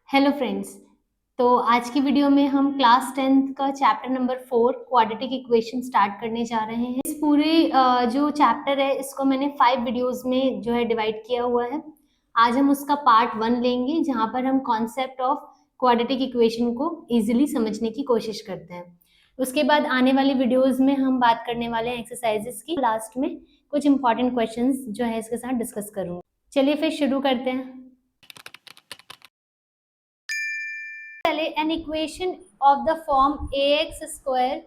Hello friends. तो आज की वीडियो में हम क्लास 10th का chapter number 4 quadratic equation start करने जा रहे हैं। इस पूरे जो चैप्टर है इसको मैंने 5 वीडियोस में जो है डिवाइड किया हुआ है। आज हम उसका पार्ट 1 लेंगे जहां पर हम कॉन्सेप्ट ऑफ क्वाड्रेटिक इक्वेशन को इजीली समझने की कोशिश करते हैं। उसके बाद आने वाली वीडियोस में हम बात करने वाले हैं एक्सरसाइजेस की। लास्ट में कुछ इंपॉर्टेंट क्वेश्चंस जो है इसके साथ डिस्कस करूंगा। चलिए फिर शुरू करते हैं। पहले an equation of the form ax square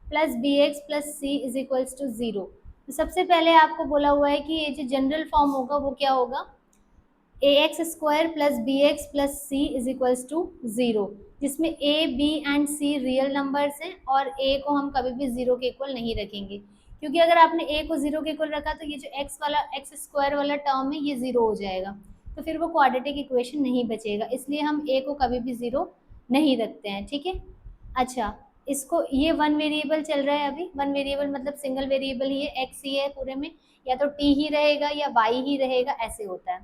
plus bx plus c is equals to 0। तो सबसे पहले आपको बोला हुआ है कि ये जो जनरल फॉर्म होगा वो क्या होगा, ax square plus bx plus c is equals to 0, जिसमें a b and c real numbers हैं और a को हम कभी भी 0 के इक्वल नहीं रखेंगे, क्योंकि अगर आपने a को 0 के इक्वल रखा तो ये जो x स्क्वायर वाला टर्म है ये 0 हो जाएगा, तो फिर वो क्वाड्रेटिक इक्वेशन नहीं बचेगा। इसलिए हम a को कभी भी 0 नहीं रखते हैं। ठीक है। अच्छा, इसको ये वन वेरिएबल चल रहा है अभी। वन वेरिएबल मतलब सिंगल वेरिएबल ही है, x ही है पूरे में, या तो t ही रहेगा या y ही रहेगा, ऐसे होता है।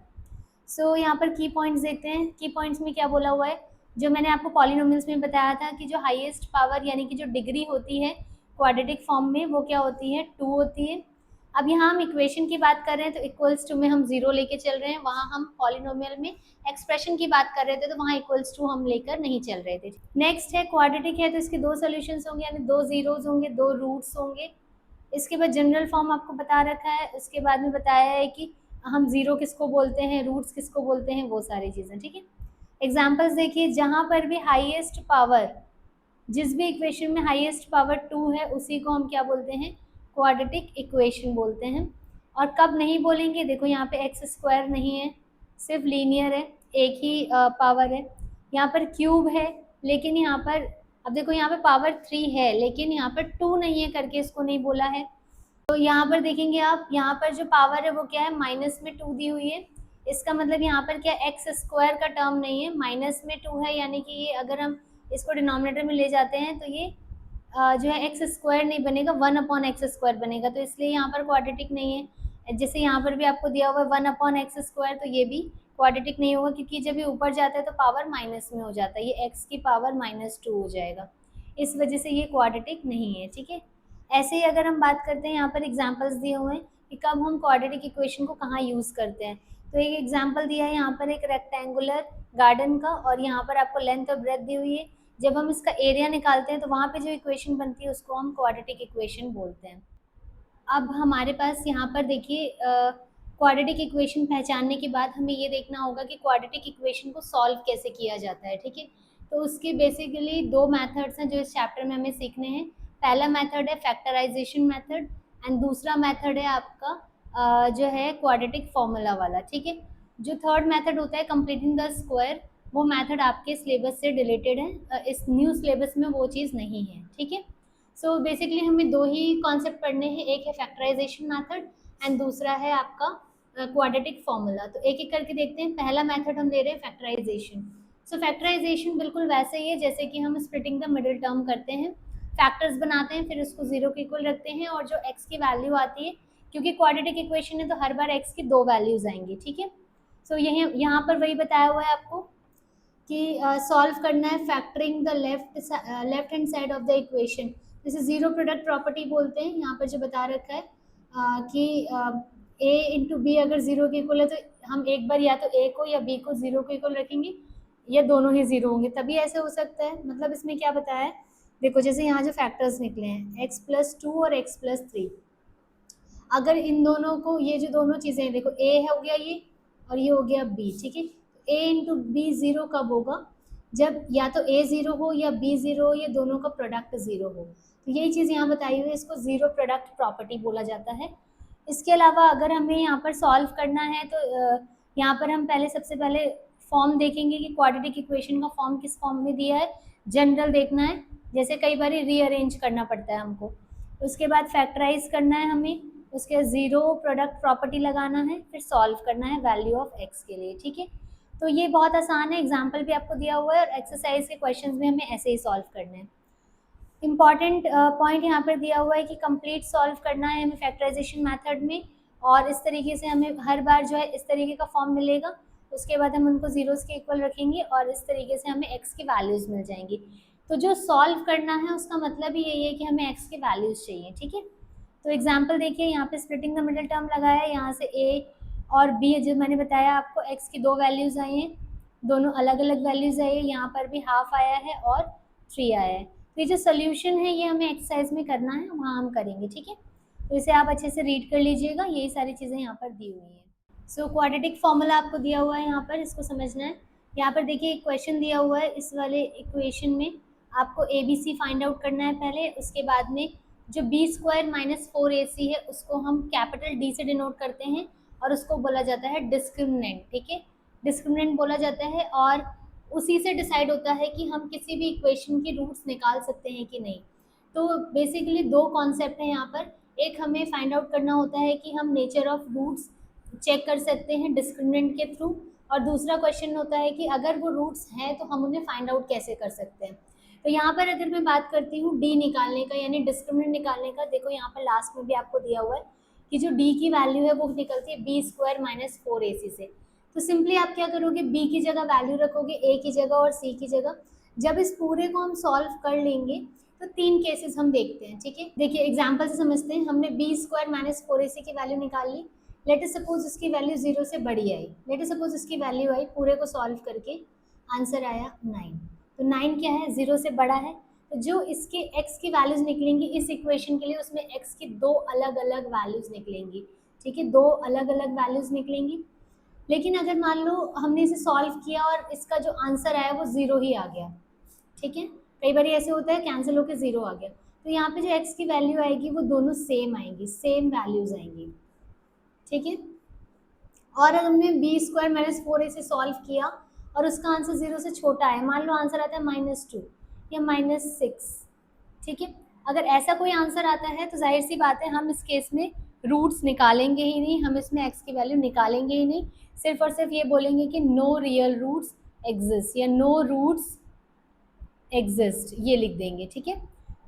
सो यहाँ पर की पॉइंट्स देखते हैं। की पॉइंट्स में क्या बोला हुआ है, जो मैंने आपको पॉलिनोमियल्स में बताया था कि जो हाईएस्ट पावर यानी कि जो डिग्री होती है क्वाड्रेटिक फॉर्म में वो क्या होती है, 2 होती है। अब यहाँ हम इक्वेशन की बात कर रहे हैं तो इक्वल्स टू में हम 0 लेके चल रहे हैं, वहाँ हम पॉलिनोमियल में एक्सप्रेशन की बात कर रहे थे तो वहाँ इक्वल्स टू हम लेकर नहीं चल रहे थे। नेक्स्ट है क्वाड्रेटिक है तो इसके 2 सोल्यूशंस होंगे, यानी 2 जीरोज होंगे, 2 रूट्स होंगे। इसके बाद जनरल फॉर्म आपको बता रखा है, उसके बाद में बताया है कि हम 0 किसको बोलते हैं, रूट्स किसको बोलते हैं, वो सारी चीज़ें। ठीक है। एग्जाम्पल्स देखिए, जहाँ पर भी हाईएस्ट पावर, जिस भी इक्वेशन में हाईएस्ट पावर 2 है उसी को हम क्या बोलते हैं, क्वाड्रेटिक इक्वेशन बोलते हैं। और कब नहीं बोलेंगे, देखो यहाँ पे एक्स स्क्वायर नहीं है, सिर्फ लीनियर है, एक ही पावर है। यहाँ पर क्यूब है लेकिन यहाँ पर, अब देखो यहाँ पे पावर 3 है लेकिन यहाँ पर 2 नहीं है करके इसको नहीं बोला है। तो यहाँ पर देखेंगे आप, यहाँ पर जो पावर है वो क्या है, माइनस में 2 दी हुई है। इसका मतलब यहाँ पर क्या, एक्स स्क्वायर का टर्म नहीं है, माइनस में 2 है, यानी कि ये अगर हम इसको डिनोमिनेटर में ले जाते हैं तो ये जो है एक्स स्क्वायर नहीं बनेगा, 1/x स्क्वायर बनेगा, तो इसलिए यहाँ पर क्वाड्रेटिक नहीं है। जैसे यहाँ पर भी आपको दिया हुआ है 1/x स्क्वायर, तो ये भी क्वाड्रेटिक नहीं होगा, क्योंकि जब ये ऊपर जाता है तो पावर माइनस में हो जाता है, ये x की पावर -2 हो जाएगा, इस वजह से ये क्वाड्रेटिक नहीं है। ठीक है। ऐसे ही अगर हम बात करते हैं, यहाँ पर एग्जाम्पल्स दिए हुए हैं कि कब हम क्वाड्रेटिक इक्वेशन को कहाँ यूज़ करते हैं। तो एक एग्जाम्पल दिया है यहाँ पर एक रेक्टेंगुलर गार्डन का, और यहाँ पर आपको लेंथ और ब्रेथ दी हुई है। जब हम इसका एरिया निकालते हैं तो वहाँ पे जो इक्वेशन बनती है उसको हम क्वाड्रेटिक इक्वेशन बोलते हैं। अब हमारे पास यहाँ पर देखिए, क्वाड्रेटिक इक्वेशन पहचानने के बाद हमें ये देखना होगा कि क्वाड्रेटिक इक्वेशन को सॉल्व कैसे किया जाता है। ठीक है। तो उसके बेसिकली 2 मेथड्स हैं जो इस चैप्टर में हमें सीखने हैं। पहला मेथड है फैक्टराइजेशन मेथड एंड दूसरा मेथड है आपका जो है क्वाड्रेटिक फॉर्मूला वाला। ठीक है। जो थर्ड मेथड होता है कंप्लीटिंग द स्क्वायर, वो मेथड आपके सिलेबस से रिलेटेड है, इस न्यू सिलेबस में वो चीज़ नहीं है। ठीक है। सो बेसिकली हमें 2 ही कॉन्सेप्ट पढ़ने हैं, एक है फैक्टराइजेशन मेथड एंड दूसरा है आपका क्वाड्रेटिक फॉर्मूला। तो एक एक करके देखते हैं। पहला मेथड हम ले रहे हैं फैक्टराइजेशन। सो फैक्टराइजेशन बिल्कुल वैसे ही है जैसे कि हम स्प्लिटिंग द मिडिल टर्म करते हैं, फैक्टर्स बनाते हैं, फिर उसको 0 के इक्वल रखते हैं, और जो x की वैल्यू आती है, क्योंकि क्वाड्रेटिक इक्वेशन है तो हर बार x की 2 वैल्यूज आएंगी। ठीक है। सो यही यहाँ पर वही बताया हुआ है आपको कि सॉल्व करना है factoring the left hand side of the equation, जैसे जीरो प्रोडक्ट प्रॉपर्टी बोलते हैं। यहाँ पर जो बता रखा है कि a इंटू बी अगर 0 के इक्वल है तो हम एक बार या तो a को या b को 0 के इक्वल रखेंगे, या दोनों ही 0 होंगे, तभी ऐसे हो सकता है। मतलब इसमें क्या बताया है, देखो जैसे यहाँ जो फैक्टर्स निकले हैं x+2 और x+3, अगर इन दोनों को, ये जो दोनों चीज़ें देखो, a हो गया ये और ये हो गया b। ठीक है। a इंटू बी 0 कब होगा, जब या तो a 0 हो या b 0 हो, या दोनों का प्रोडक्ट 0 हो। तो यही चीज़ यहाँ बताई हुई है, इसको जीरो प्रोडक्ट प्रॉपर्टी बोला जाता है। इसके अलावा अगर हमें यहाँ पर सॉल्व करना है तो यहाँ पर हम सबसे पहले फॉर्म देखेंगे कि क्वाड्रेटिक इक्वेशन का फॉर्म किस फॉर्म में दिया है, जनरल देखना है, जैसे कई बार रीअरेंज करना पड़ता है हमको। उसके बाद फैक्टराइज करना है हमें, उसके जीरो प्रोडक्ट प्रॉपर्टी लगाना है, फिर सॉल्व करना है वैल्यू ऑफ x के लिए। ठीक है। तो ये बहुत आसान है, एग्जाम्पल भी आपको दिया हुआ है और एक्सरसाइज के क्वेश्चंस भी हमें ऐसे ही सॉल्व करने हैं। इम्पॉर्टेंट पॉइंट यहाँ पर दिया हुआ है कि कंप्लीट सॉल्व करना है हमें फैक्टराइजेशन मेथड में, और इस तरीके से हमें हर बार जो है इस तरीके का फॉर्म मिलेगा, उसके बाद हम उनको जीरोस के इक्वल रखेंगे और इस तरीके से हमें एक्स की वैल्यूज़ मिल जाएंगी। तो जो सॉल्व करना है उसका मतलब ही यही है कि हमें एक्स की वैल्यूज़ चाहिए, ठीक है। तो एग्जाम्पल देखिए, यहाँ पे स्प्लिटिंग द मिडिल टर्म लगाया है, यहाँ से ए और बी जो मैंने बताया आपको, एक्स की 2 वैल्यूज़ आई हैं, दोनों अलग अलग वैल्यूज़ आई है, यहाँ पर भी हाफ आया है और 3 आया है। तो ये जो सोल्यूशन है ये हमें एक्सरसाइज में करना है, वहाँ हम करेंगे, ठीक है। तो इसे आप अच्छे से रीड कर लीजिएगा, यही सारी चीज़ें यहाँ पर दी हुई हैं। सो क्वाड्रेटिक फॉर्मूला आपको दिया हुआ है, यहाँ पर इसको समझना है। यहाँ पर देखिए एक क्वेश्चन दिया हुआ है, इस वाले इक्वेशन में आपको A B C find out करना है पहले, उसके बाद में जो बी स्क्वायर माइनस 4ac है उसको हम कैपिटल डी से डिनोट करते हैं और उसको बोला जाता है डिस्क्रिमिनेंट, ठीक है, डिस्क्रिमिनेंट बोला जाता है। और उसी से डिसाइड होता है कि हम किसी भी इक्वेशन की रूट्स निकाल सकते हैं कि नहीं। तो बेसिकली 2 कॉन्सेप्ट हैं यहाँ पर, एक हमें फाइंड आउट करना होता है कि हम नेचर ऑफ रूट्स चेक कर सकते हैं डिस्क्रिमिनेंट के थ्रू, और दूसरा क्वेश्चन होता है कि अगर वो रूट्स हैं तो हम उन्हें फाइंड आउट कैसे कर सकते हैं। तो यहाँ पर अगर मैं बात करती हूँ डी निकालने का, यानी डिस्क्रिमिनेंट निकालने का, देखो यहाँ पर लास्ट में भी आपको दिया हुआ है कि जो डी की वैल्यू है वो निकलती है बी स्क्वायर माइनस 4ac से। तो सिंपली आप क्या करोगे, बी की जगह वैल्यू रखोगे ए की जगह और सी की जगह। जब इस पूरे को हम सॉल्व कर लेंगे तो 3 केसेस हम देखते हैं, ठीक है। देखिए एग्जाम्पल से समझते हैं, हमने बी स्क्वायर माइनस 4ac की वैल्यू निकाल ली। लेट अस सपोज इसकी वैल्यू 0 से बड़ी आई, लेट अस सपोज इसकी वैल्यू आई, पूरे को सॉल्व करके आंसर आया 9। तो 9 क्या है, 0 से बड़ा है। तो जो इसके x की वैल्यूज निकलेंगी इस इक्वेशन के लिए, उसमें x की 2 अलग अलग वैल्यूज निकलेंगी, ठीक है, 2 अलग अलग वैल्यूज निकलेंगी। लेकिन अगर मान लो हमने इसे सॉल्व किया और इसका जो आंसर आया वो 0 ही आ गया, ठीक है, कई बार ऐसे होता है कैंसिल होकर 0 आ गया, तो यहाँ पे जो x की वैल्यू आएगी वो दोनों सेम आएंगी, सेम वैल्यूज आएंगी, ठीक है। और अगर हमने बी स्क्वायर माइनस 4ac से सॉल्व किया और उसका आंसर 0 से छोटा है, मान लो आंसर आता है -2 या -6, ठीक है, अगर ऐसा कोई आंसर आता है तो जाहिर सी बात है हम इस केस में रूट्स निकालेंगे ही नहीं, हम इसमें x की वैल्यू निकालेंगे ही नहीं, सिर्फ और सिर्फ ये बोलेंगे कि नो रियल रूट्स एग्जिस्ट या नो रूट्स एग्जिस्ट, ये लिख देंगे, ठीक है।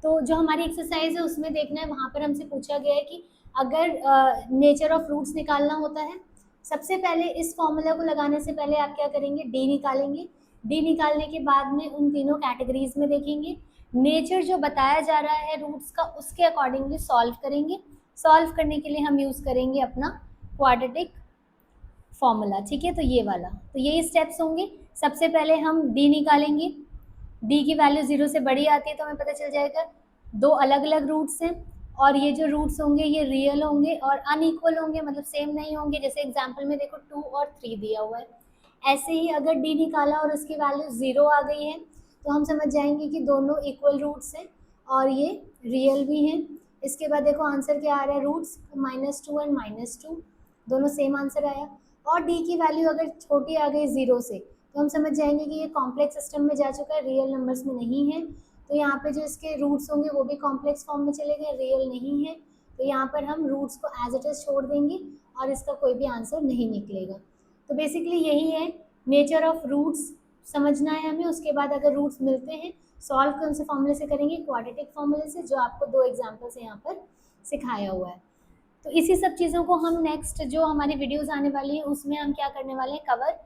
तो जो हमारी एक्सरसाइज है उसमें देखना है, वहाँ पर हमसे पूछा गया है कि अगर नेचर ऑफ रूट्स निकालना होता है, सबसे पहले इस फॉर्मूला को लगाने से पहले आप क्या करेंगे, डी निकालेंगे। डी निकालने के बाद में उन तीनों कैटेगरीज में देखेंगे, नेचर जो बताया जा रहा है रूट्स का उसके अकॉर्डिंगली सॉल्व करेंगे। सॉल्व करने के लिए हम यूज़ करेंगे अपना क्वाड्रेटिक फॉर्मूला, ठीक है। तो ये वाला, तो यही स्टेप्स होंगे। सबसे पहले हम डी निकालेंगे, डी की वैल्यू 0 से बड़ी आती है तो हमें पता चल जाएगा 2 अलग अलग रूट्स हैं, और ये जो रूट्स होंगे ये रियल होंगे और अनइक्वल होंगे, मतलब सेम नहीं होंगे। जैसे एग्जांपल में देखो 2 और 3 दिया हुआ है, ऐसे ही अगर डी निकाला और उसकी वैल्यू 0 आ गई है तो हम समझ जाएंगे कि दोनों इक्वल रूट्स हैं और ये रियल भी हैं। इसके बाद देखो आंसर क्या आ रहा है, रूट्स -2 एंड -2, दोनों सेम आंसर आया। और डी की वैल्यू अगर छोटी आ गई 0 से तो हम समझ जाएंगे कि ये कॉम्प्लेक्स सिस्टम में जा चुका है, रियल नंबर्स में नहीं है। तो यहाँ पे जो इसके रूट्स होंगे वो भी कॉम्प्लेक्स फॉर्म में चले गए, रियल नहीं है। तो यहाँ पर हम रूट्स को एज इट इज छोड़ देंगे और इसका कोई भी आंसर नहीं निकलेगा। तो बेसिकली यही है, नेचर ऑफ रूट्स समझना है हमें। उसके बाद अगर रूट्स मिलते हैं सॉल्व कौन से फॉर्मूले से करेंगे, क्वाड्रेटिक फॉर्मूले से, जो आपको 2 एग्जाम्पल से यहाँ पर सिखाया हुआ है। तो इसी सब चीज़ों को हम नेक्स्ट जो हमारी वीडियोज़ आने वाली है उसमें हम क्या करने वाले हैं, कवर।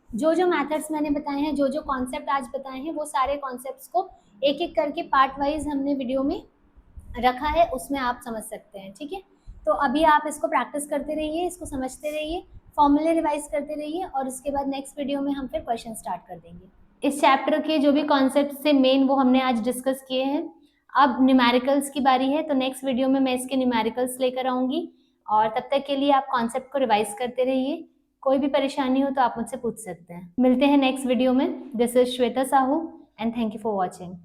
जो जो मेथड्स मैंने बताए हैं, जो जो कॉन्सेप्ट आज बताए हैं, वो सारे कॉन्सेप्ट्स को एक एक करके पार्ट वाइज हमने वीडियो में रखा है, उसमें आप समझ सकते हैं, ठीक है। तो अभी आप इसको प्रैक्टिस करते रहिए, इसको समझते रहिए, फॉर्मूले रिवाइज करते रहिए, और उसके बाद नेक्स्ट वीडियो में हम फिर क्वेश्चन स्टार्ट कर देंगे। इस चैप्टर के जो भी कॉन्सेप्ट थे मेन वो हमने आज डिस्कस किए हैं। अब न्यूमेरिकल्स की बारी है, तो नेक्स्ट वीडियो में मैं इसके न्यूमेरिकल्स लेकर आऊँगी, और तब तक के लिए आप कॉन्सेप्ट को रिवाइज करते रहिए। कोई भी परेशानी हो तो आप मुझसे पूछ सकते हैं। मिलते हैं नेक्स्ट वीडियो में। This is Shweta Sahu and thank you for watching.